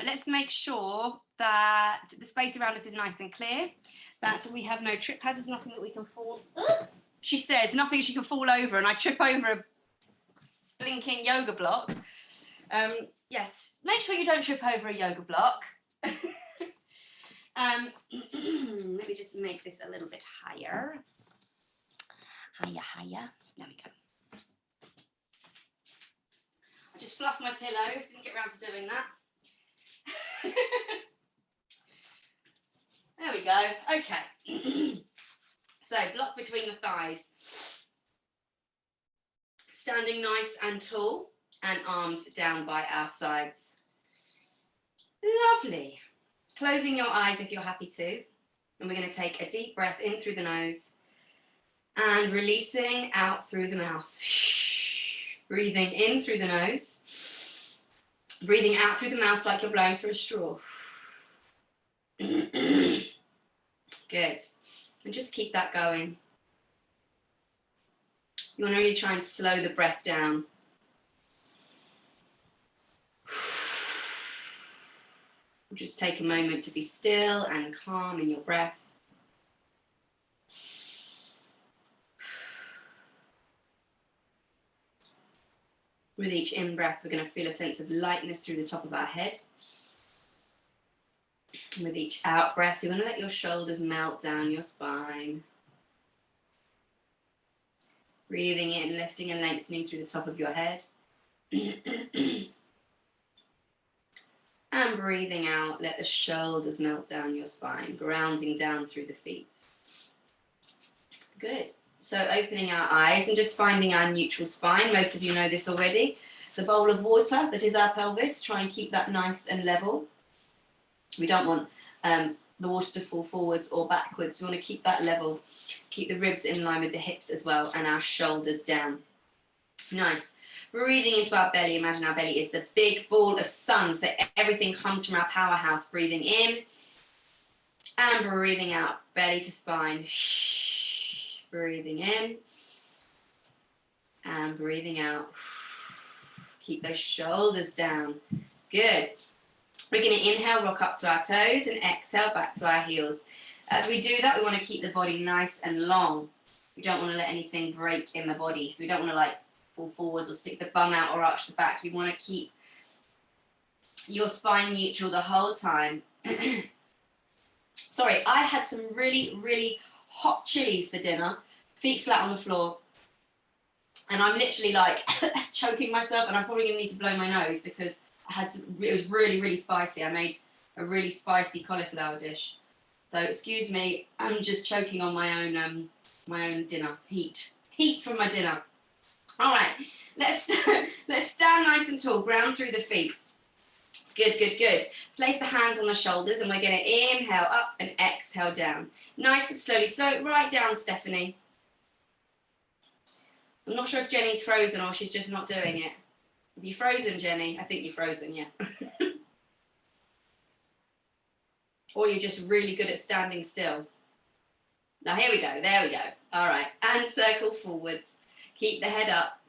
let's make sure that the space around us is nice and clear, that we have no trip hazards, nothing that we can fall. She says, nothing she can fall over, and I trip over a blinking yoga block. Yes, make sure you don't trip over a yoga block. Let me just make this a little bit higher. Higher. There we go. I just fluffed my pillows, didn't get around to doing that. There we go. Okay. So block between the thighs. Standing nice and tall and arms down by our sides. Lovely. Closing your eyes if you're happy to. And we're going to take a deep breath in through the nose and releasing out through the mouth. Breathing in through the nose. Breathing out through the mouth like you're blowing through a straw. Good. And just keep that going. You want to really try and slow the breath down. Just take a moment to be still and calm in your breath. With each in-breath, we're going to feel a sense of lightness through the top of our head. And with each out-breath, you're going to let your shoulders melt down your spine. Breathing in, lifting and lengthening through the top of your head. And breathing out, let the shoulders melt down your spine, grounding down through the feet. Good. So opening our eyes and just finding our neutral spine. Most of you know this already. The bowl of water that is our pelvis. Try and keep that nice and level. We don't want the water to fall forwards or backwards. We want to keep that level. Keep the ribs in line with the hips as well and our shoulders down. Nice. Breathing into our belly. Imagine our belly is the big ball of sun. So everything comes from our powerhouse. Breathing in and breathing out. Belly to spine. Breathing in and breathing out. Keep those shoulders down. Good. We're going to inhale, rock up to our toes and exhale back to our heels. As we do that, we want to keep the body nice and long. We don't want to let anything break in the body. So we don't want to like fall forwards or stick the bum out or arch the back. You want to keep your spine neutral the whole time. Sorry, I had some really, really hot chilies for dinner, feet flat on the floor. And I'm literally like choking myself, and I'm probably going to need to blow my nose because it was really, really spicy. I made a really spicy cauliflower dish. So excuse me, I'm just choking on my own dinner, heat from my dinner. All right, let's stand nice and tall, ground through the feet. Good, good, good. Place the hands on the shoulders and we're going to inhale up and exhale down. Nice and slowly, slow right down, Stephanie. I'm not sure if Jenny's frozen or she's just not doing it. Have you frozen, Jenny? I think you're frozen, yeah. Or you're just really good at standing still. Now here we go, there we go. All right, and circle forwards. Keep the head up.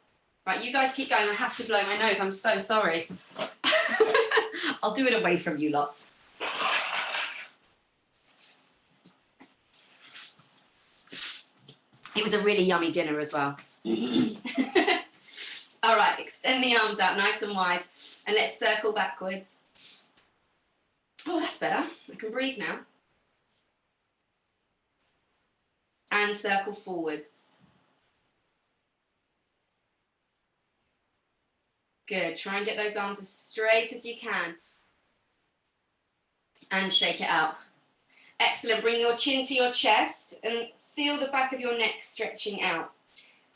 Right, you guys keep going. I have to blow my nose. I'm so sorry. I'll do it away from you lot. It was a really yummy dinner as well. All right, extend the arms out nice and wide and let's circle backwards. Oh, that's better. I can breathe now. And circle forwards. Good. Try and get those arms as straight as you can. And shake it out. Excellent. Bring your chin to your chest and feel the back of your neck stretching out.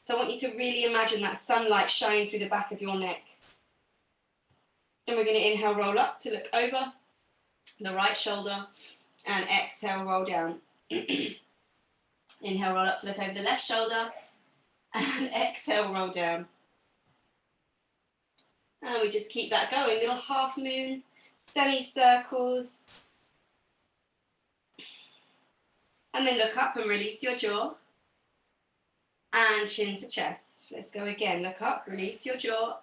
So I want you to really imagine that sunlight shining through the back of your neck. And we're going to inhale, roll up to look over the right shoulder and exhale, roll down. Inhale, roll up to look over the left shoulder and exhale, roll down. And we just keep that going, little half moon, semicircles. And then look up and release your jaw. And chin to chest. Let's go again. Look up, release your jaw.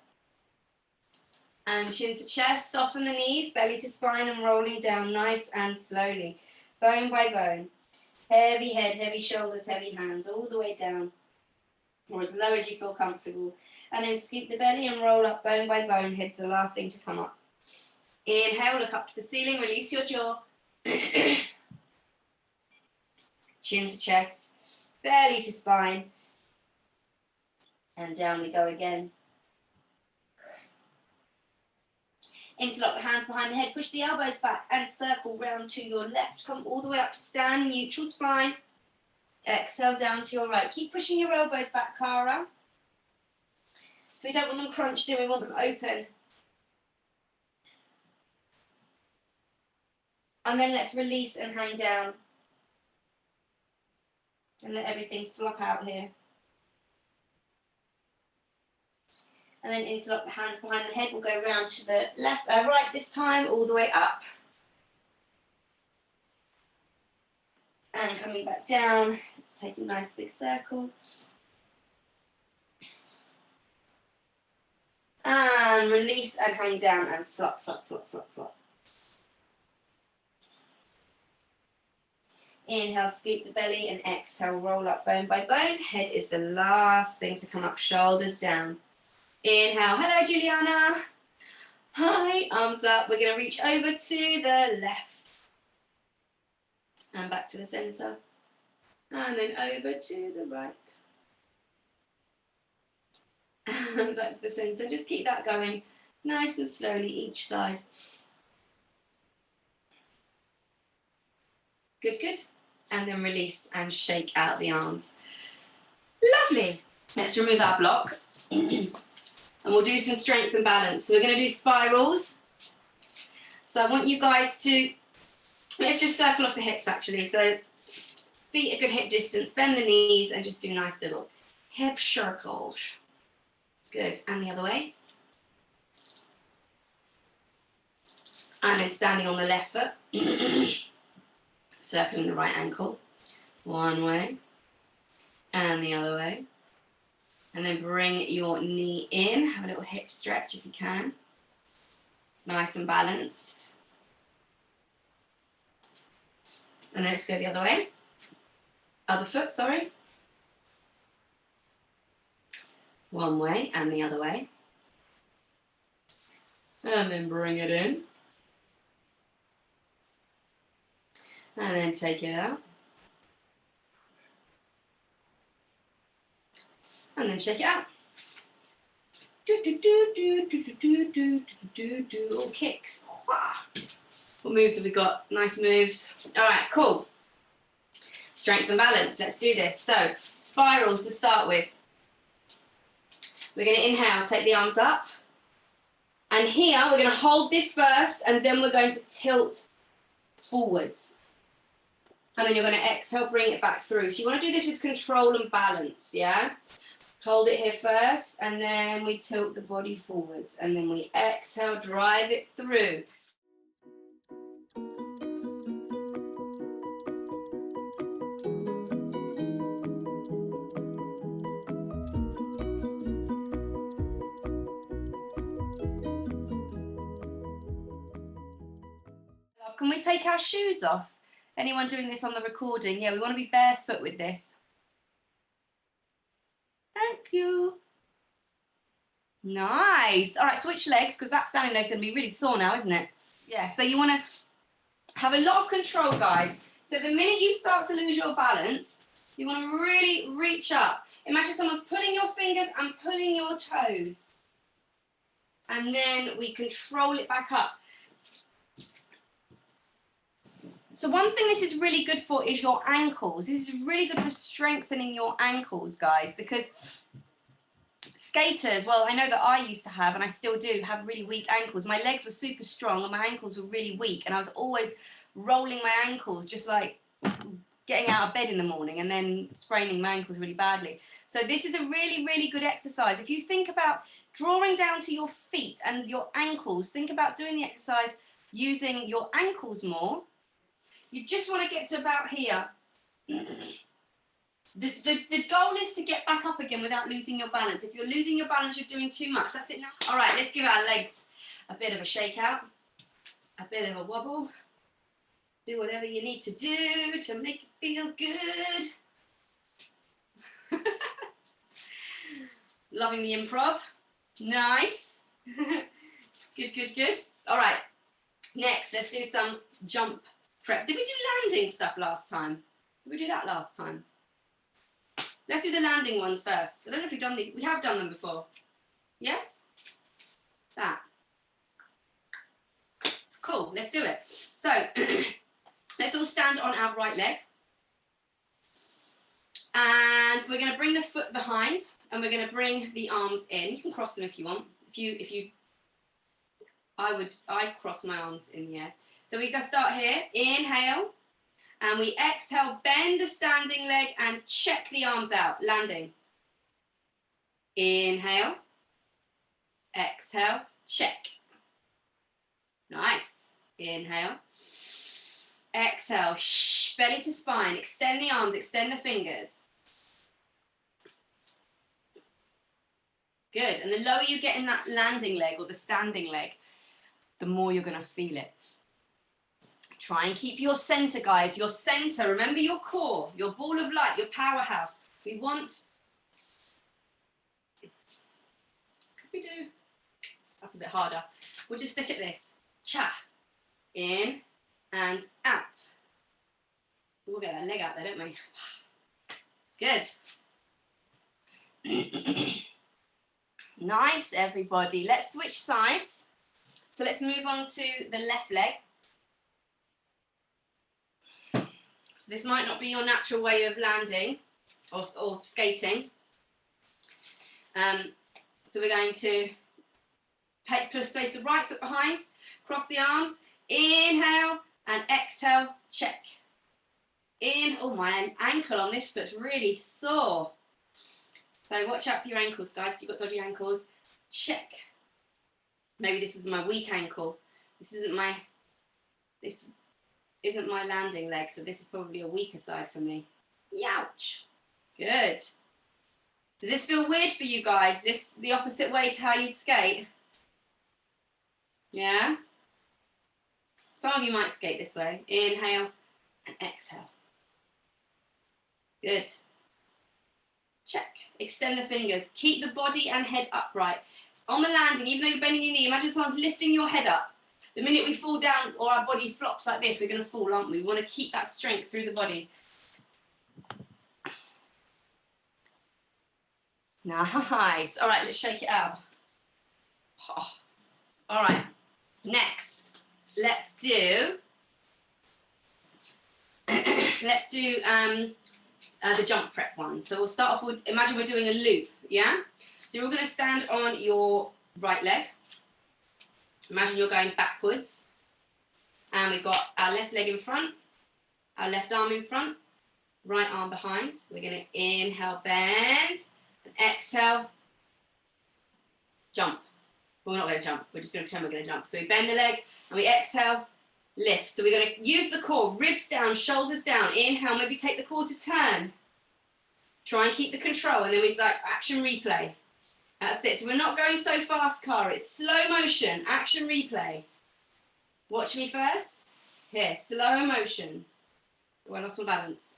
And chin to chest, soften the knees, belly to spine and rolling down nice and slowly. Bone by bone. Heavy head, heavy shoulders, heavy hands, all the way down. Or as low as you feel comfortable. And then scoop the belly and roll up bone by bone. Head's the last thing to come up. Inhale, look up to the ceiling, release your jaw. Chin to chest, belly to spine. And down we go again. Interlock the hands behind the head, push the elbows back and circle round to your left. Come all the way up to stand, neutral spine. Exhale down to your right. Keep pushing your elbows back, Cara. So we don't want them crunched in, we want them open. And then let's release and hang down. And let everything flop out here. And then interlock the hands behind the head. We'll go round to the left, right this time, all the way up. And coming back down. Let's take a nice big circle. And release and hang down and flop, flop, flop, flop, flop. Inhale, scoop the belly and exhale, roll up bone by bone. Head is the last thing to come up, shoulders down. Inhale, hello Juliana. Hi, arms up. We're going to reach over to the left. And back to the center. And then over to the right. And back to the center. Just keep that going nice and slowly each side. Good, good. And then release and shake out the arms. Lovely. Let's remove our block. And we'll do some strength and balance. So we're going to do spirals. So I want you guys to, let's just circle off the hips actually. So feet a good hip distance, bend the knees and just do nice little hip circles. Good, and the other way. And then standing on the left foot. Circling the right ankle. One way. And the other way. And then bring your knee in. Have a little hip stretch if you can. Nice and balanced. And then let's go the other way. Other foot, sorry. One way and the other way. And then bring it in. And then take it out. And then shake it out. Do, do, do, do, do, do, do, do, do, do. All kicks. What moves have we got? Nice moves. All right, cool. Strength and balance. Let's do this. So, spirals to start with. We're going to inhale, take the arms up. And here, we're going to hold this first, and then we're going to tilt forwards. And then you're going to exhale, bring it back through. So you want to do this with control and balance, yeah? Hold it here first, and then we tilt the body forwards. And then we exhale, drive it through. Can we take our shoes off? Anyone doing this on the recording? Yeah, we want to be barefoot with this. Thank you. Nice. All right, switch legs, because that standing leg's going to be really sore now, isn't it? Yeah, so you want to have a lot of control, guys. So the minute you start to lose your balance, you want to really reach up. Imagine someone's pulling your fingers and pulling your toes. And then we control it back up. So one thing this is really good for is your ankles. This is really good for strengthening your ankles, guys, because skaters, well, I know that I used to have, and I still do, have really weak ankles. My legs were super strong and my ankles were really weak, and I was always rolling my ankles, just like getting out of bed in the morning and then spraining my ankles really badly. So this is a really, really good exercise. If you think about drawing down to your feet and your ankles, think about doing the exercise using your ankles more. You just want to get to about here. The goal is to get back up again without losing your balance. If you're losing your balance, you're doing too much. That's it now. All right, let's give our legs a bit of a shake out, a bit of a wobble. Do whatever you need to do to make it feel good. Loving the improv. Nice. Good, good, good. All right. Next, let's do some jump prep. Did we do landing stuff last time? Did we do that last time? Let's do the landing ones first. I don't know if we've done these. We have done them before. Yes? That. Cool. Let's do it. So, let's all stand on our right leg. And we're going to bring the foot behind and we're going to bring the arms in. You can cross them if you want. I cross my arms in the air. So we're going to start here. Inhale. And we exhale, bend the standing leg and check the arms out, landing. Inhale. Exhale, check. Nice. Inhale. Exhale, belly to spine. Extend the arms, extend the fingers. Good. And the lower you get in that landing leg or the standing leg, the more you're going to feel it. Try and keep your center, guys. Your center. Remember your core, your ball of light, your powerhouse. We want... Could we do... That's a bit harder. We'll just stick at this. Cha. In and out. We'll get that leg out there, don't we? Good. Nice, everybody. Let's switch sides. So let's move on to the left leg. So this might not be your natural way of landing or skating. So we're going to place the right foot behind, cross the arms, inhale and exhale, check. Oh, my ankle on this foot's really sore. So watch out for your ankles, guys. If you've got dodgy ankles, check. Maybe this is my weak ankle. This isn't my landing leg, so this is probably a weaker side for me. Youch. Good. Does this feel weird for you guys? Is this the opposite way to how you'd skate? Yeah? Some of you might skate this way. Inhale and exhale. Good. Check. Extend the fingers. Keep the body and head upright. On the landing, even though you're bending your knee, imagine someone's lifting your head up. The minute we fall down or our body flops like this, we're going to fall, aren't we? We want to keep that strength through the body. Nice. All right, let's shake it out. Oh. All right. Next, let's do the jump prep one. So we'll start off with, imagine we're doing a loop, yeah? So you're all going to stand on your right leg. Imagine you're going backwards. And we've got our left leg in front, our left arm in front, right arm behind. We're going to inhale, bend, and exhale, jump. Well, we're not going to jump. We're just going to pretend we're going to jump. So we bend the leg, and we exhale, lift. So we're going to use the core, ribs down, shoulders down. Inhale, maybe take the core to turn. Try and keep the control, and then we like action replay. That's it. So we're not going so fast, Cara. It's slow motion, action replay. Watch me first. Here, slow motion. Oh, I lost my balance.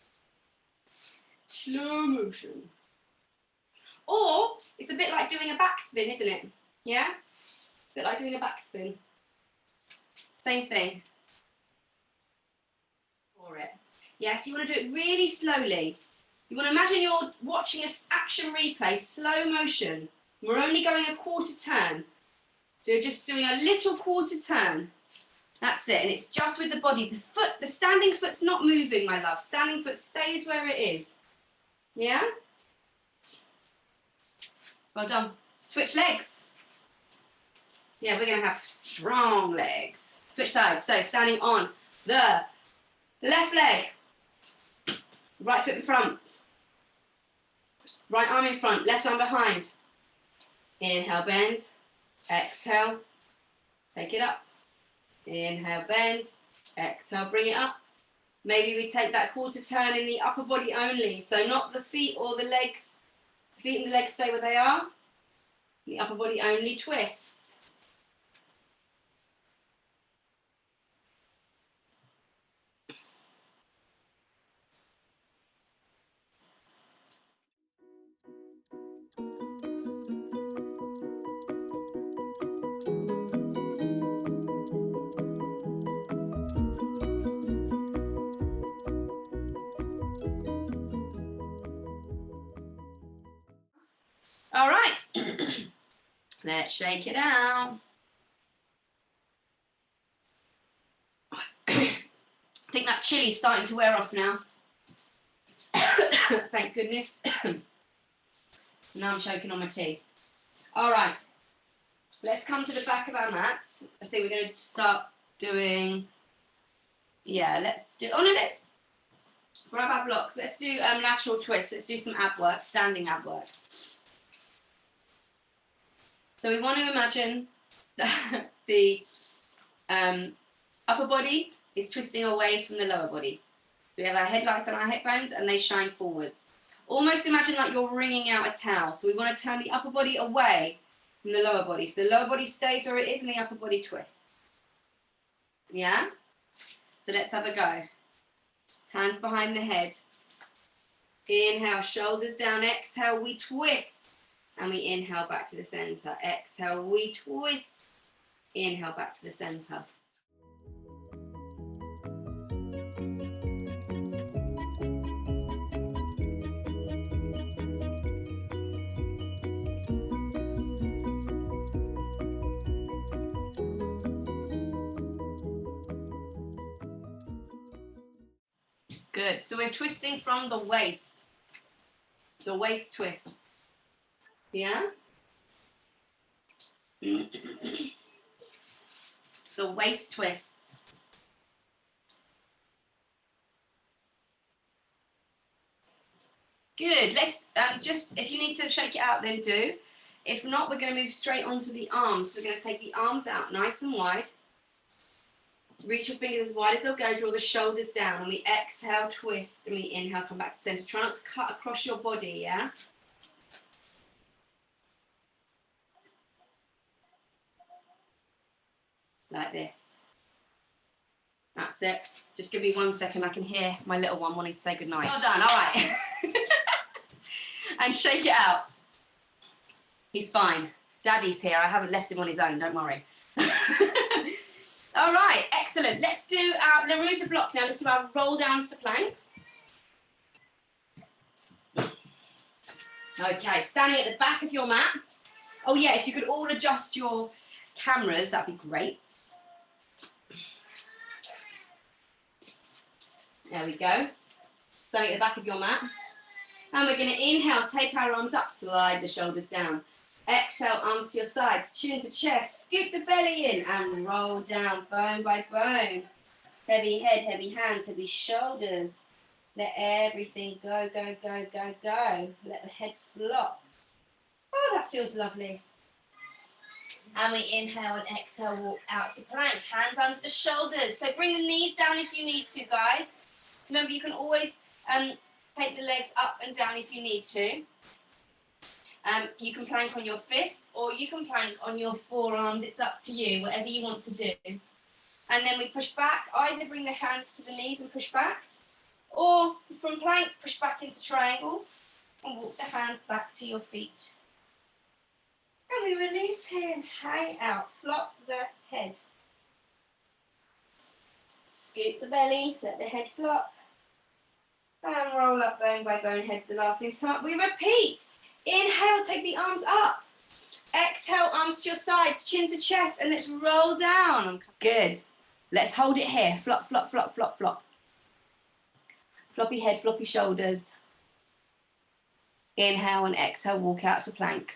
Slow motion. Or it's a bit like doing a backspin, isn't it? Yeah? A bit like doing a backspin. Same thing. For it. Yes, you want to do it really slowly. You want to imagine you're watching an action replay, slow motion. We're only going a quarter turn. So you're just doing a little quarter turn. That's it. And it's just with the body. The standing foot's not moving, my love. Standing foot stays where it is. Yeah? Well done. Switch legs. Yeah, we're going to have strong legs. Switch sides. So standing on the left leg. Right foot in front. Right arm in front. Left arm behind. Inhale, bend. Exhale. Take it up. Inhale, bend. Exhale, bring it up. Maybe we take that quarter turn in the upper body only. So not the feet or the legs. The feet and the legs stay where they are. The upper body only twists. All right. Let's shake it out. I think that chili's starting to wear off now. Thank goodness. Now I'm choking on my teeth. All right. Let's come to the back of our mats. I think we're going to start doing, let's do, let's grab our blocks. Let's do lateral twists. Let's do some ab work, standing ab work. So we want to imagine the upper body is twisting away from the lower body. We have our headlights on our hip bones and they shine forwards. Almost imagine like you're wringing out a towel. So we want to turn the upper body away from the lower body. So the lower body stays where it is and the upper body twists. Yeah? So let's have a go. Hands behind the head. Inhale, shoulders down. Exhale, we twist. And we inhale back to the center. Exhale, we twist. Inhale back to the center. Good. So we're twisting from the waist. The waist twists. Yeah? The waist twists. Good. Let's just, if you need to shake it out, then do. If not, we're going to move straight onto the arms. So we're going to take the arms out nice and wide. Reach your fingers as wide as they'll go. Draw the shoulders down. And we exhale, twist. And we inhale, come back to center. Try not to cut across your body, yeah? Like this. That's it. Just give me 1 second. I can hear my little one wanting to say goodnight. Well done. All right. And shake it out. He's fine. Daddy's here. I haven't left him on his own. Don't worry. All right. Excellent. Let's do our, remove the block now. Let's do our roll downs to planks. Okay. Standing at the back of your mat. Oh, yeah. If you could all adjust your cameras, that'd be great. There we go. Standing at the back of your mat. And we're going to inhale, take our arms up, slide the shoulders down. Exhale, arms to your sides, chin to chest, scoop the belly in and roll down bone by bone. Heavy head, heavy hands, heavy shoulders. Let everything go, go, go, go, go. Let the head flop. Oh, that feels lovely. And we inhale and exhale, walk out to plank. Hands under the shoulders. So bring the knees down if you need to, guys. Remember, you can always take the legs up and down if you need to. You can plank on your fists or you can plank on your forearms. It's up to you, whatever you want to do. And then we push back. Either bring the hands to the knees and push back, or from plank, push back into triangle and walk the hands back to your feet. And we release here and hang out. Flop the head. Scoop the belly, let the head flop. And roll up bone by bone, head's the last thing to come up. We repeat. Inhale, take the arms up. Exhale, arms to your sides, chin to chest, and let's roll down. Good. Let's hold it here. Flop, flop, flop, flop, flop. Floppy head, floppy shoulders. Inhale and exhale, walk out to plank.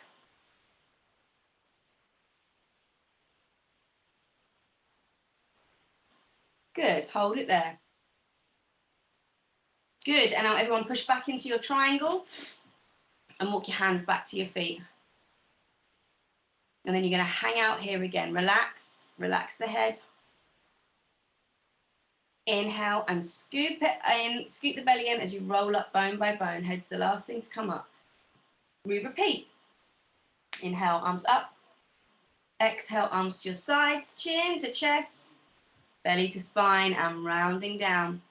Good. Hold it there. Good. And now everyone push back into your triangle. And walk your hands back to your feet. And then you're going to hang out here again. Relax. Relax the head. Inhale and scoop it in. Scoop the belly in as you roll up bone by bone. Head's the last thing to come up. We repeat. Inhale, arms up. Exhale, arms to your sides. Chin to chest. Belly to spine and rounding down.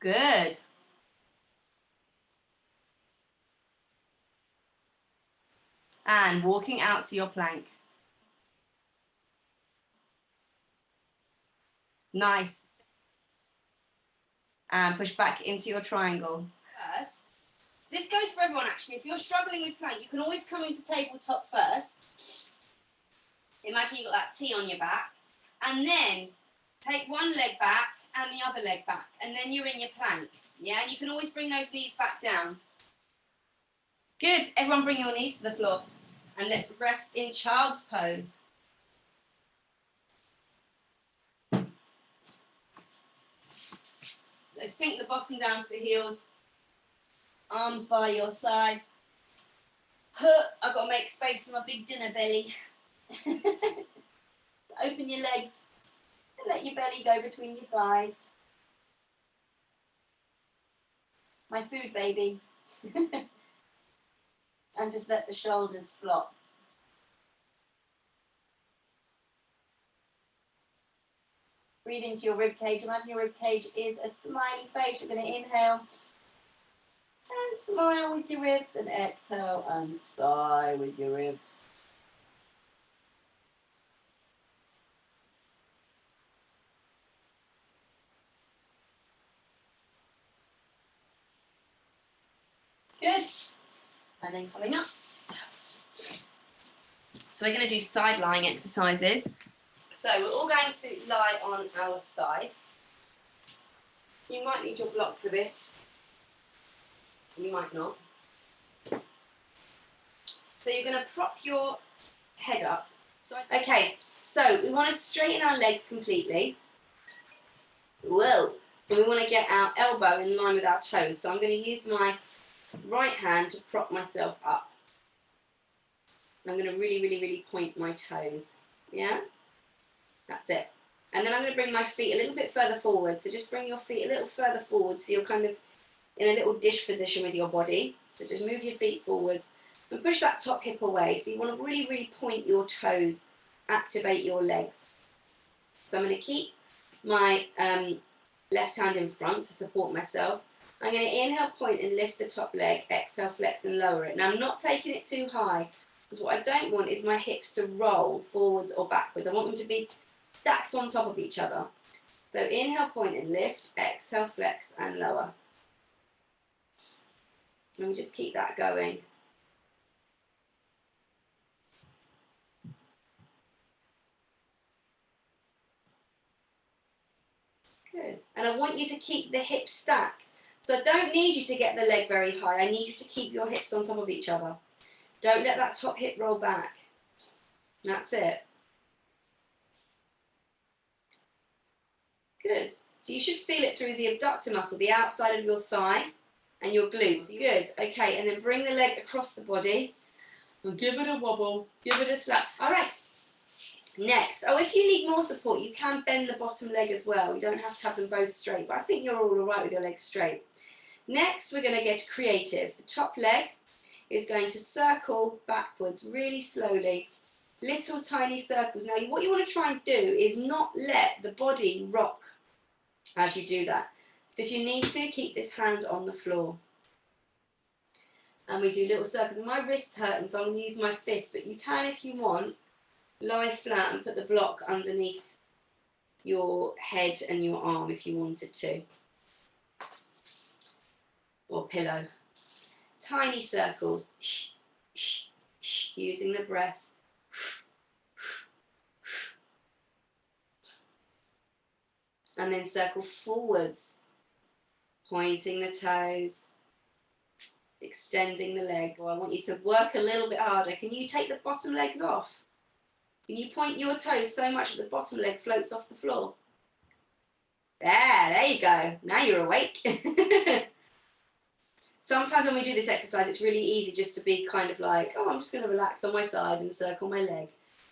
Good. And walking out to your plank. Nice. And push back into your triangle. First, This goes for everyone actually. If you're struggling with plank, you can always come into tabletop first. Imagine you've got that T on your back. And then take one leg back and the other leg back. And then you're in your plank. Yeah, and you can always bring those knees back down. Good. Everyone bring your knees to the floor. And let's rest in child's pose. So sink the bottom down to the heels. Arms by your sides. I've got to make space for my big dinner belly. Open your legs and let your belly go between your thighs. My food baby. And just let the shoulders flop. Breathe into your rib cage. Imagine your rib cage is a smiley face. You're going to inhale and smile with your ribs, and exhale and sigh with your ribs. Good. And then coming up. So we're going to do side lying exercises. So we're all going to lie on our side. You might need your block for this. You might not. So you're going to prop your head up. Okay, so we want to straighten our legs completely. Whoa. And we want to get our elbow in line with our toes. So I'm going to use my right hand to prop myself up. I'm going to really, really, really point my toes. Yeah? That's it. And then I'm going to bring my feet a little bit further forward. So just bring your feet a little further forward so you're kind of in a little dish position with your body. So just move your feet forwards and push that top hip away. So you want to really, really point your toes, activate your legs. So I'm going to keep my left hand in front to support myself. I'm going to inhale, point and lift the top leg, exhale, flex and lower it. Now I'm not taking it too high because what I don't want is my hips to roll forwards or backwards. I want them to be stacked on top of each other. So inhale, point and lift, exhale, flex and lower. And we just keep that going. Good. And I want you to keep the hips stacked. So I don't need you to get the leg very high. I need you to keep your hips on top of each other. Don't let that top hip roll back. That's it. Good. So you should feel it through the abductor muscle, the outside of your thigh and your glutes. Good. Okay, and then bring the leg across the body. And give it a wobble. Give it a slap. All right. Next. Oh, if you need more support, you can bend the bottom leg as well. You don't have to have them both straight, but I think you're all right with your legs straight. Next, we're going to get creative. The top leg is going to circle backwards really slowly. Little tiny circles. Now, what you want to try and do is not let the body rock as you do that. So if you need to, keep this hand on the floor. And we do little circles. And my wrist's hurting, so I'm going to use my fist, but you can, if you want, lie flat and put the block underneath your head and your arm if you wanted to. Or pillow. Tiny circles. Shh, shh, shh, using the breath. And then circle forwards, pointing the toes, extending the legs. I want you to work a little bit harder. Can you take the bottom legs off? Can you point your toes so much that the bottom leg floats off the floor? There you go. Now you're awake. Sometimes when we do this exercise, it's really easy just to be kind of like, oh, I'm just going to relax on my side and circle my leg.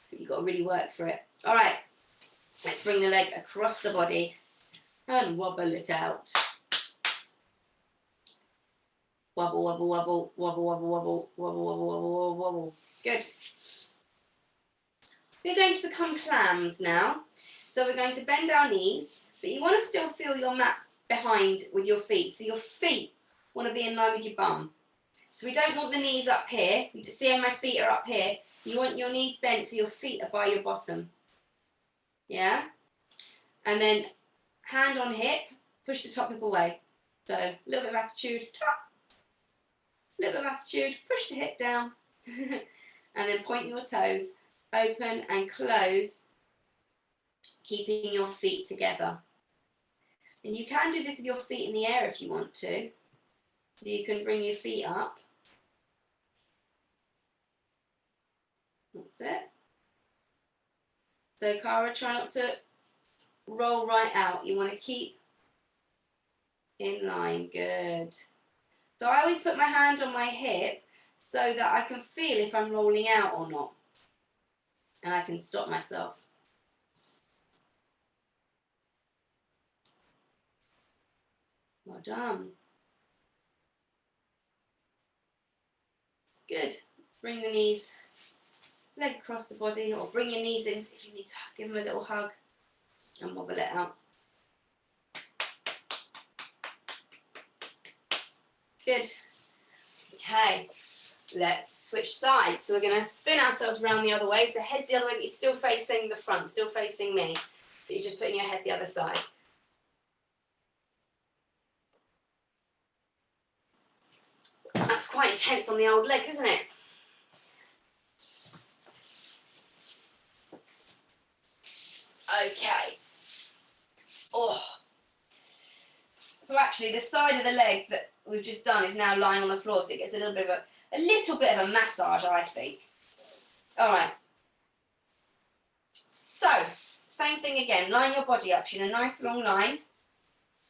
But you've got to really work for it. All right. Let's bring the leg across the body and wobble it out. Wobble, wobble, wobble, wobble, wobble, wobble, wobble, wobble, wobble, wobble. Good. We're going to become clams now. So we're going to bend our knees, but you want to still feel your mat behind with your feet. So your feet want to be in line with your bum. So we don't want the knees up here. You see how my feet are up here. You want your knees bent so your feet are by your bottom. Yeah? And then hand on hip, push the top hip away. So a little bit of attitude, top. little bit of attitude, push the hip down, and then point your toes, open and close, keeping your feet together. And you can do this with your feet in the air if you want to. So you can bring your feet up. That's it. So Cara, try not to roll right out. You want to keep in line. Good. So I always put my hand on my hip so that I can feel if I'm rolling out or not. And I can stop myself. Well done. Good. Bring the knees, leg across the body, or bring your knees in if you need to give them a little hug and wobble it out. Good. Okay, let's switch sides. So we're going to spin ourselves around the other way. So head's the other way, but you're still facing the front, still facing me. But you're just putting your head the other side. That's quite intense on the old legs, isn't it? Okay. Oh. So actually, the side of the leg that we've just done is now lying on the floor, so it gets a little bit of a massage, I think. All right. So, same thing again. Line your body up in a nice long line,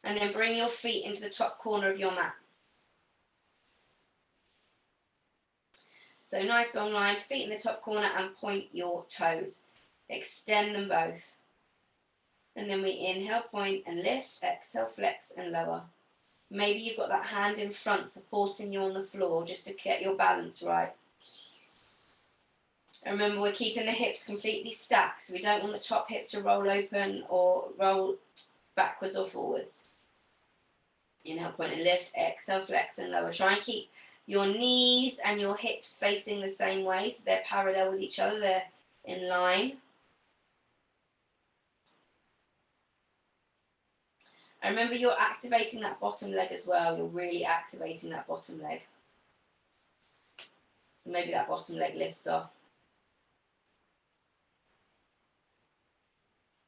and then bring your feet into the top corner of your mat. So nice long line, feet in the top corner, and point your toes. Extend them both. And then we inhale, point and lift, exhale, flex and lower. Maybe you've got that hand in front supporting you on the floor just to get your balance right. And remember, we're keeping the hips completely stacked, so we don't want the top hip to roll open or roll backwards or forwards. Inhale, point and lift, exhale, flex and lower. Try and keep your knees and your hips facing the same way, so they're parallel with each other, they're in line. And remember, you're activating that bottom leg as well. You're really activating that bottom leg. So maybe that bottom leg lifts off.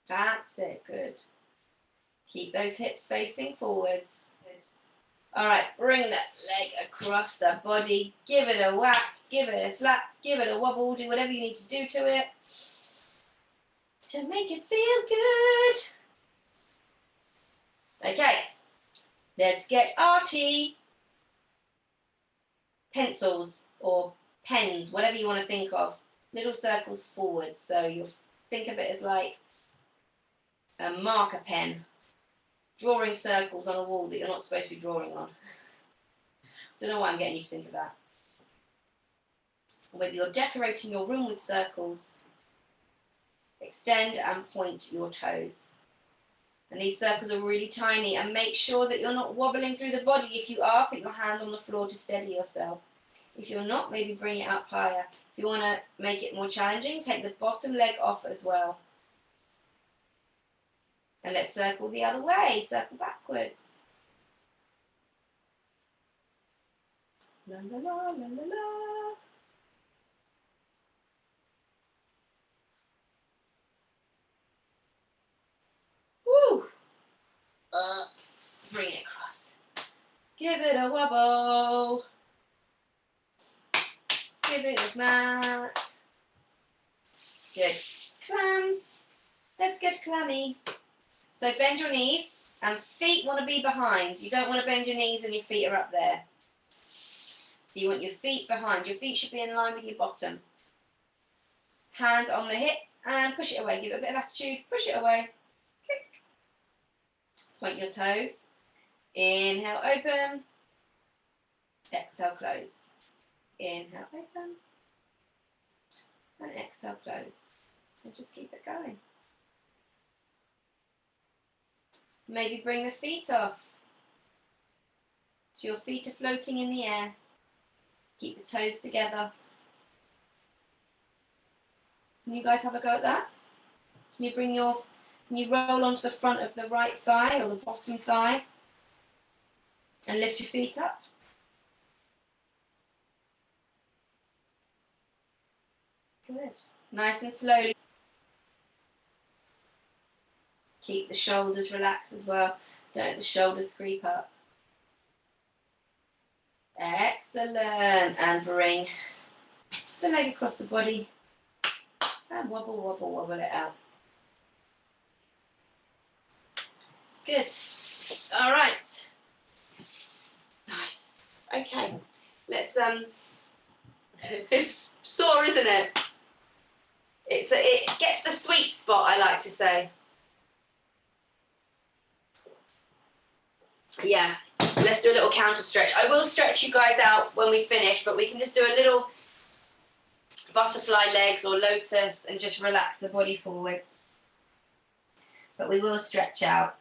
That's it, good. Keep those hips facing forwards. Good. All right, bring that leg across the body. Give it a whack, give it a slap, give it a wobble, do whatever you need to do to it to make it feel good. Okay, let's get arty. Pencils or pens, whatever you want to think of. Little circles forwards. So you'll think of it as like a marker pen. Drawing circles on a wall that you're not supposed to be drawing on. Don't know why I'm getting you to think of that. Or maybe you're decorating your room with circles. Extend and point your toes. And these circles are really tiny, and make sure that you're not wobbling through the body. If you are, put your hand on the floor to steady yourself. If you're not, maybe bring it up higher. If you want to make it more challenging, take the bottom leg off as well. And let's circle the other way, circle backwards. La la la la la la. Woo! Bring it across. Give it a wobble. Give it a smack. Good. Clams. Let's get clammy. So bend your knees, and feet want to be behind. You don't want to bend your knees and your feet are up there. So you want your feet behind. Your feet should be in line with your bottom. Hand on the hip and push it away. Give it a bit of attitude. Push it away. Click. Point your toes. Inhale, open. Exhale, close. Inhale, open. And exhale, close. And just keep it going. Maybe bring the feet off. So your feet are floating in the air. Keep the toes together. Can you guys have a go at that? Can you roll onto the front of the right thigh or the bottom thigh and lift your feet up? Good. Nice and slowly. Keep the shoulders relaxed as well. Don't let the shoulders creep up. Excellent. And bring the leg across the body. And wobble, wobble, wobble it out. Good. All right. Nice. Okay. Let's it's sore, isn't it? It gets the sweet spot, I like to say. Yeah. Let's do a little counter stretch. I will stretch you guys out when we finish, but we can just do a little butterfly legs or lotus and just relax the body forwards. But we will stretch out.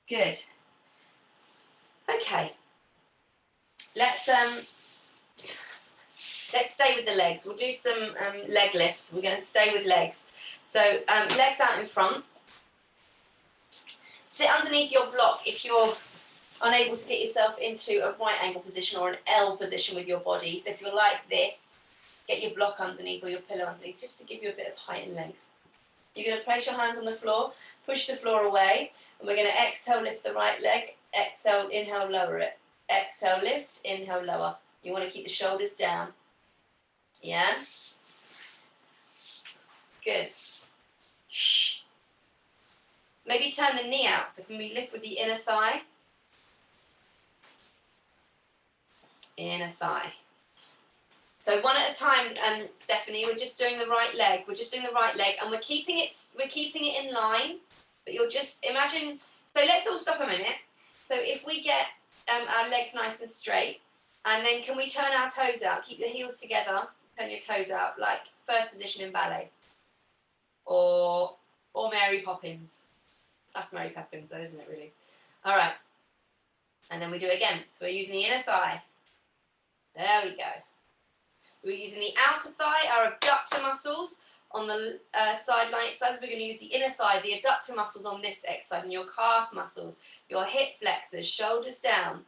Good. Okay. Let's stay with the legs. We'll do some leg lifts. We're going to stay with legs. So legs out in front. Sit underneath your block if you're unable to get yourself into a right angle position or an L position with your body. So if you're like this, get your block underneath or your pillow underneath just to give you a bit of height and length. You're going to place your hands on the floor, push the floor away, and we're going to exhale, lift the right leg. Exhale, inhale, lower it. Exhale, lift, inhale, lower. You want to keep the shoulders down. Yeah? Good. Maybe turn the knee out. So can we lift with the inner thigh? Inner thigh. So one at a time, Stephanie. We're just doing the right leg. We're just doing the right leg, and we're keeping it in line. But you'll just imagine. So let's all stop a minute. So if we get our legs nice and straight, and then can we turn our toes out? Keep your heels together. Turn your toes out, like first position in ballet, or Mary Poppins. That's Mary Poppins, though, isn't it? Really. All right. And then we do it again. So we're using the inner thigh. There we go. We're using the outer thigh, our abductor muscles on the sideline exercise. We're going to use the inner thigh, the adductor muscles on this exercise, and your calf muscles, your hip flexors, shoulders down.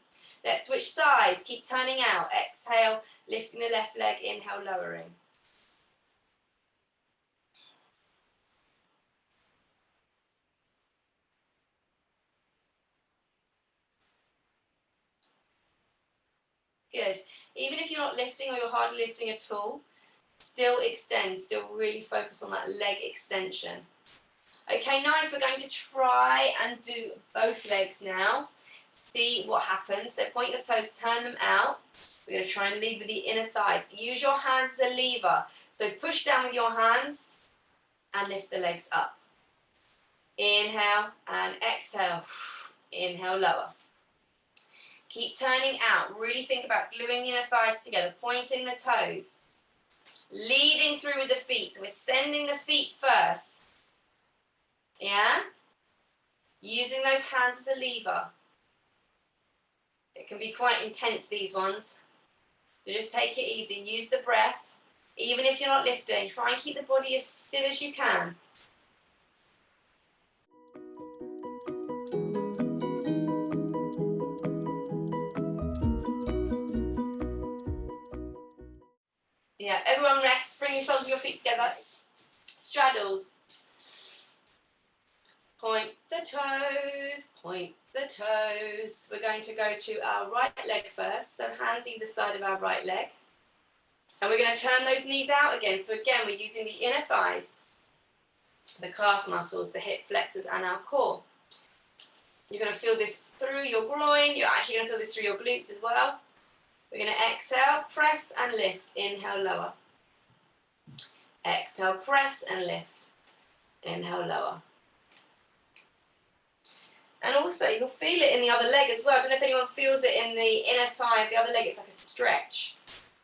Let's switch sides. Keep turning out. Exhale, lifting the left leg. Inhale, lowering. Good. Even if you're not lifting or you're hardly lifting at all, still extend, still really focus on that leg extension. Okay, nice. We're going to try and do both legs now. See what happens. So point your toes, turn them out. We're going to try and lead with the inner thighs. Use your hands as a lever. So push down with your hands and lift the legs up. Inhale and exhale. Inhale, lower. Keep turning out. Really think about gluing the inner thighs together, pointing the toes. Leading through with the feet. So we're sending the feet first. Yeah? Using those hands as a lever. It can be quite intense, these ones. So just take it easy. Use the breath. Even if you're not lifting, try and keep the body as still as you can. Yeah, everyone rest. Bring yourselves your feet together. Straddles. Point the toes, point the toes. We're going to go to our right leg first. So hands either side of our right leg. And we're going to turn those knees out again. So again, we're using the inner thighs, the calf muscles, the hip flexors, and our core. You're going to feel this through your groin. You're actually going to feel this through your glutes as well. We're going to exhale, press and lift. Inhale, lower. Exhale, press and lift. Inhale, lower. And also, you'll feel it in the other leg as well. I don't know if anyone feels it in the inner thigh of the other leg. It's like a stretch.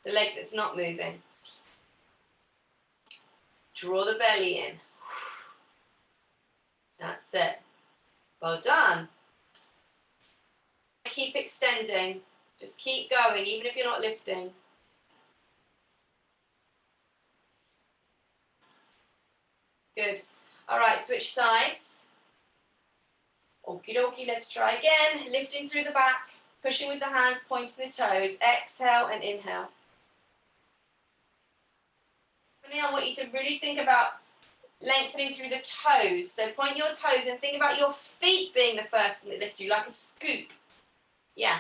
The leg that's not moving. Draw the belly in. That's it. Well done. Keep extending. Just keep going, even if you're not lifting. Good. All right, switch sides. Okie dokie, let's try again. Lifting through the back. Pushing with the hands, pointing the toes. Exhale and inhale. And now I want you to really think about lengthening through the toes. So point your toes and think about your feet being the first thing that lift you, like a scoop. Yeah.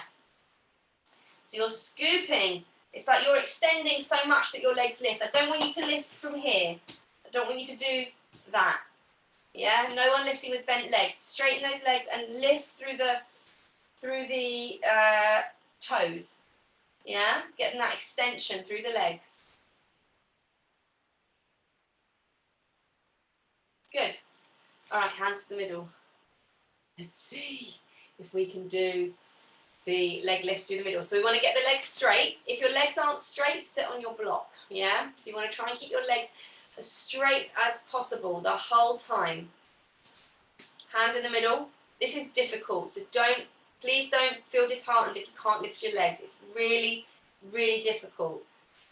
So you're scooping. It's like you're extending so much that your legs lift. I don't want you to lift from here. I don't want you to do that. Yeah, no one lifting with bent legs. Straighten those legs and lift through the toes. Yeah, getting that extension through the legs. Good. All right, hands to the middle. Let's see if we can do the leg lifts through the middle. So we want to get the legs straight. If your legs aren't straight, sit on your block. Yeah, so you want to try and keep your legs as straight as possible the whole time. Hands in the middle. This is difficult, so please don't feel disheartened if you can't lift your legs. It's really, really difficult.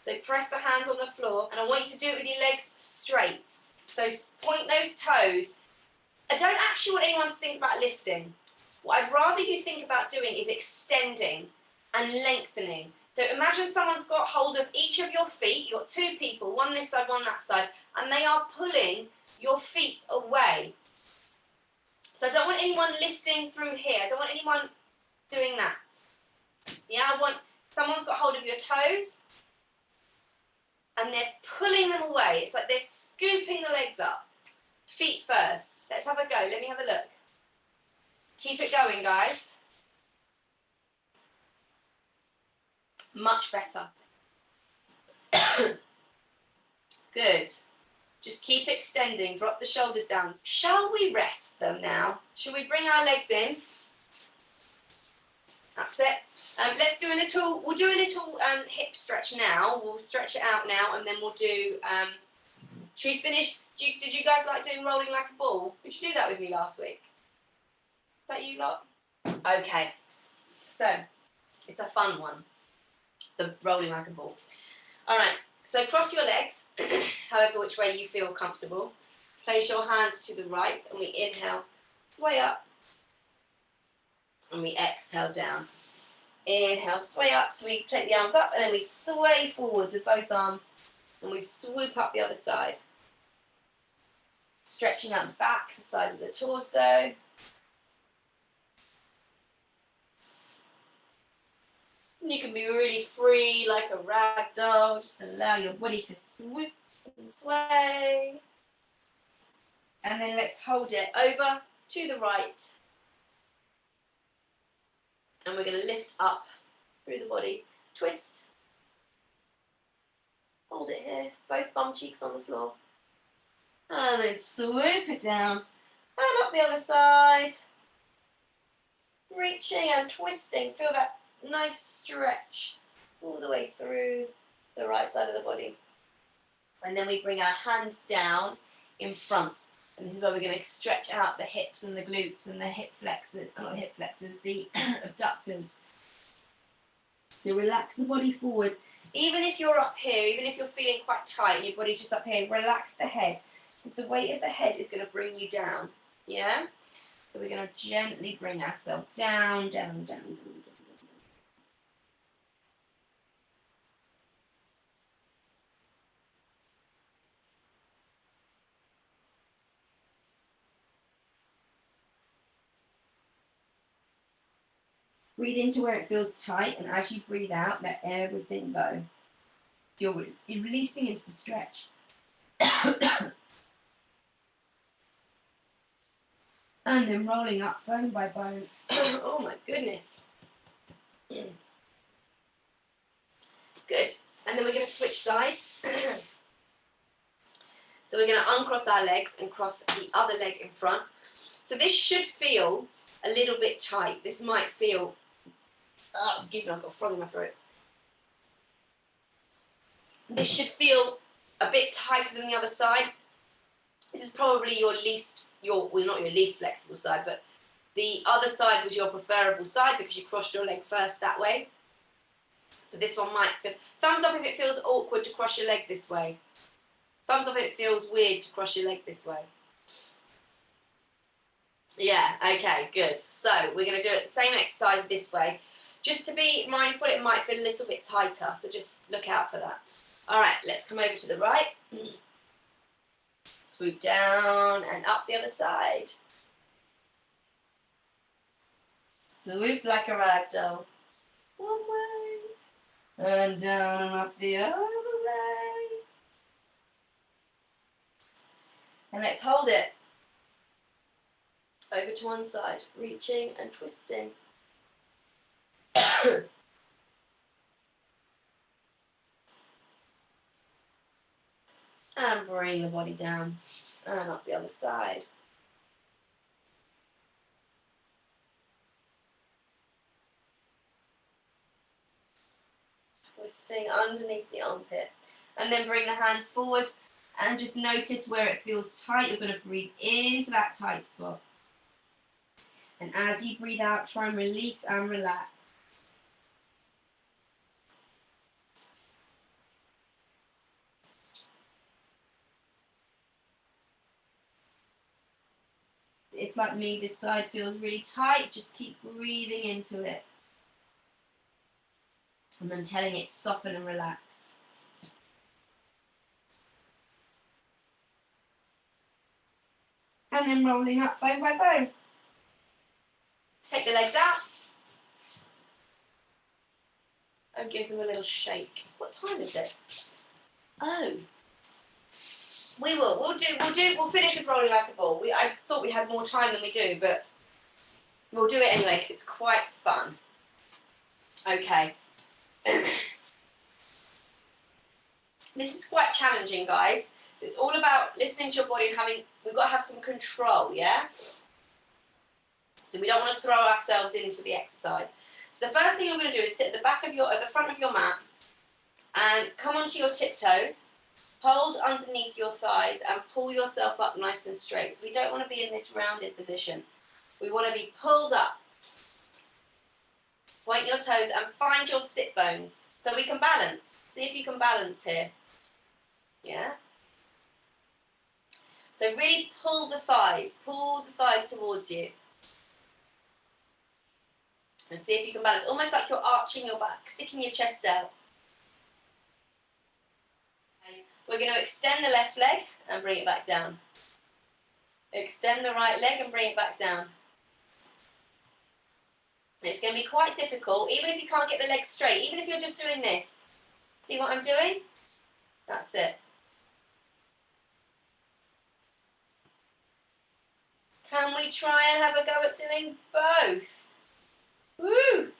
So press the hands on the floor, and I want you to do it with your legs straight. So point those toes. I don't actually want anyone to think about lifting. What I'd rather you think about doing is extending and lengthening. So imagine someone's got hold of each of your feet. You've got two people, one this side, one that side, and they are pulling your feet away. So I don't want anyone lifting through here. I don't want anyone doing that. Yeah, I want someone's got hold of your toes and they're pulling them away. It's like they're scooping the legs up. Feet first. Let's have a go. Let me have a look. Keep it going, guys. Much better. Good. Just keep extending. Drop the shoulders down. Shall we rest them now? Shall we bring our legs in? That's it. Let's do we'll do a little hip stretch now. We'll stretch it out now, and then we'll do, should we finish? Did you guys like doing rolling like a ball? Did you do that with me last week? Is that you lot? Okay. So, it's a fun one. The rolling like a ball. All right. So cross your legs, however which way you feel comfortable. Place your hands to the right, and we inhale, sway up. And we exhale down. Inhale, sway up. So we take the arms up, and then we sway forwards with both arms, and we swoop up the other side. Stretching out the back, the sides of the torso. And you can be really free, like a rag doll. Just allow your body to swoop and sway. And then let's hold it over to the right. And we're going to lift up through the body. Twist. Hold it here. Both bum cheeks on the floor. And then swoop it down. And up the other side. Reaching and twisting. Feel that nice stretch all the way through the right side of the body. And then we bring our hands down in front. And this is where we're going to stretch out the hips and the glutes and the hip flexors, not hip flexors, the abductors. So relax the body forwards. Even if you're up here, even if you're feeling quite tight and your body's just up here, relax the head. Because the weight of the head is going to bring you down. Yeah? So we're going to gently bring ourselves down, down, down, down. Breathe into where it feels tight, and as you breathe out, let everything go. You're releasing into the stretch. And then rolling up bone by bone. Oh my goodness. Good. And then we're going to switch sides. So we're going to uncross our legs and cross the other leg in front. So this should feel a little bit tight. This might feel, oh, excuse me, I've got a frog in my throat. This should feel a bit tighter than the other side. This is probably your least, well, not your least flexible side, but the other side was your preferable side because you crossed your leg first that way. So this one might feel, thumbs up if it feels awkward to cross your leg this way. Thumbs up if it feels weird to cross your leg this way. Yeah, okay, good. So we're going to do it the same exercise this way. Just to be mindful, it might feel a little bit tighter, so just look out for that. All right, let's come over to the right. Swoop down and up the other side. Swoop like a ragdoll. One way. And down and up the other way. And let's hold it. Over to one side, reaching and twisting. And bring the body down and up the other side. Twisting underneath the armpit. And then bring the hands forwards and just notice where it feels tight. You're going to breathe into that tight spot. And as you breathe out, try and release and relax. If, like me, this side feels really tight, just keep breathing into it. And then telling it soften and relax. And then rolling up bone by bone. Take the legs out. And give them a little shake. What time is it? Oh. We'll finish with rolling like a ball. I thought we had more time than we do, but we'll do it anyway because it's quite fun. Okay. This is quite challenging, guys. It's all about listening to your body and we've got to have some control, yeah? So we don't want to throw ourselves into the exercise. So the first thing you're going to do is sit at the front of your mat and come onto your tiptoes. Hold underneath your thighs and pull yourself up nice and straight. So we don't want to be in this rounded position. We want to be pulled up. Point your toes and find your sit bones. So we can balance. See if you can balance here. Yeah? So really pull the thighs towards you. And see if you can balance. Almost like you're arching your back, sticking your chest out. We're going to extend the left leg and bring it back down. Extend the right leg and bring it back down. It's going to be quite difficult, even if you can't get the legs straight, even if you're just doing this. See what I'm doing? That's it. Can we try and have a go at doing both? Woo!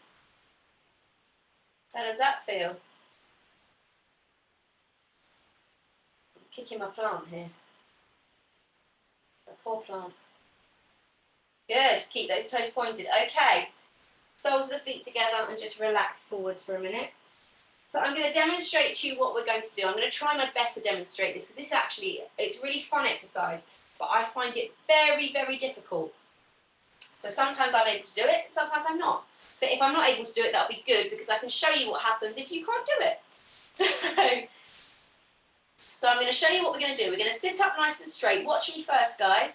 How does that feel? Kicking my plant here. A poor plant. Good. Keep those toes pointed. Okay. Soles of the feet together and just relax forwards for a minute. So I'm going to demonstrate to you what we're going to do. I'm going to try my best to demonstrate this because it's really fun exercise, but I find it very, very difficult. So sometimes I'm able to do it, sometimes I'm not. But if I'm not able to do it, that'll be good because I can show you what happens if you can't do it. So I'm going to show you what we're going to do. We're going to sit up nice and straight. Watch me first, guys.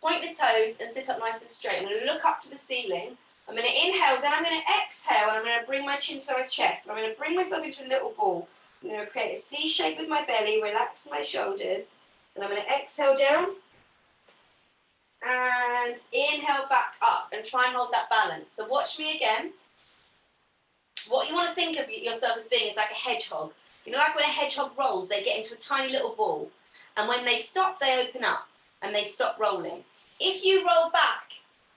Point the toes and sit up nice and straight. I'm going to look up to the ceiling. I'm going to inhale, then I'm going to exhale, and I'm going to bring my chin to my chest. I'm going to bring myself into a little ball. I'm going to create a C shape with my belly, relax my shoulders, and I'm going to exhale down, and inhale back up, and try and hold that balance. So watch me again. What you want to think of yourself as being is like a hedgehog. You know, like when a hedgehog rolls, they get into a tiny little ball, and when they stop, they open up, and they stop rolling. If you roll back,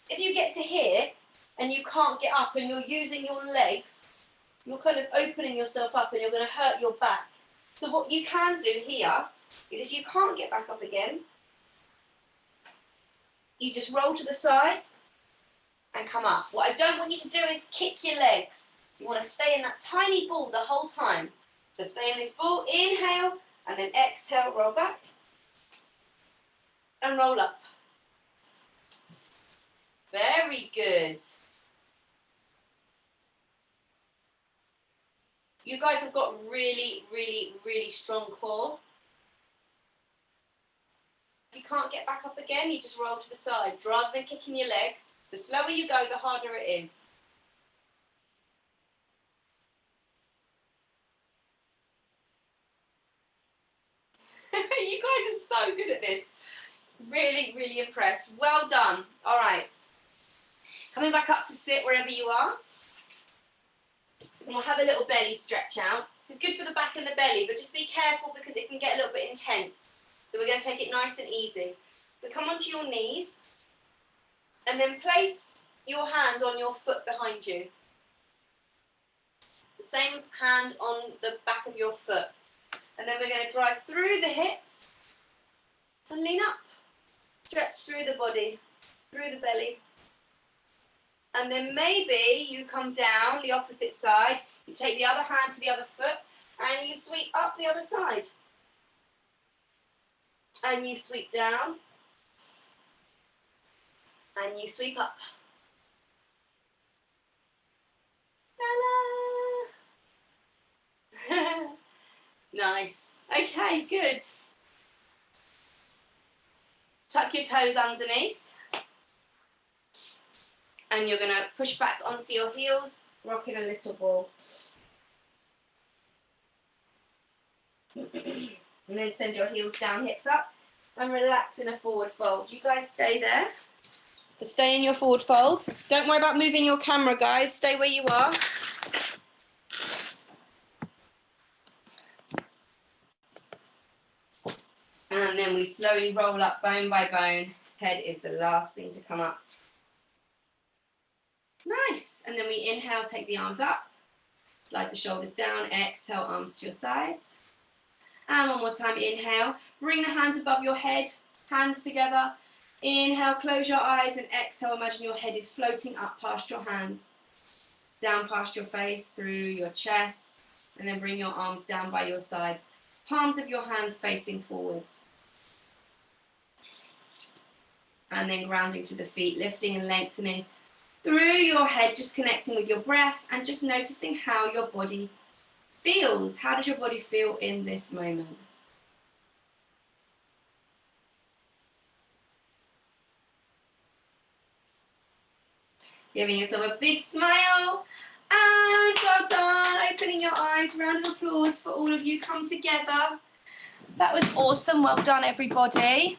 if you get to here, and you can't get up and you're using your legs, you're kind of opening yourself up and you're going to hurt your back. So what you can do here is if you can't get back up again, you just roll to the side and come up. What I don't want you to do is kick your legs. You want to stay in that tiny ball the whole time. So stay in this ball, inhale, and then exhale, roll back and roll up. Very good. You guys have got really, really, really strong core. If you can't get back up again, you just roll to the side. Rather than kicking your legs, the slower you go, the harder it is. Really, really impressed. Well done. All right. Coming back up to sit wherever you are. And we'll have a little belly stretch out. It's good for the back and the belly, but just be careful because it can get a little bit intense. So we're going to take it nice and easy. So come onto your knees and then place your hand on your foot behind you. The same hand on the back of your foot. And then we're going to drive through the hips and lean up. Stretch through the body, through the belly. And then maybe you come down the opposite side. You take the other hand to the other foot and you sweep up the other side. And you sweep down. And you sweep up. La-la. Nice. Okay, good. Tuck your toes underneath. And you're going to push back onto your heels, rocking a little ball. And then send your heels down, hips up, and relax in a forward fold. You guys stay there. So stay in your forward fold. Don't worry about moving your camera, guys. Stay where you are. And then we slowly roll up bone by bone. Head is the last thing to come up. Nice. And then we inhale, take the arms up. Slide the shoulders down. Exhale, arms to your sides. And one more time, inhale. Bring the hands above your head, hands together. Inhale, close your eyes, and exhale, imagine your head is floating up past your hands. Down past your face, through your chest. And then bring your arms down by your sides. Palms of your hands facing forwards. And then grounding through the feet, lifting and lengthening through your head, just connecting with your breath and just noticing how your body feels. How does your body feel in this moment? Giving yourself a big smile. And well done. Opening your eyes. Round of applause for all of you. Come together. That was awesome. Well done, everybody.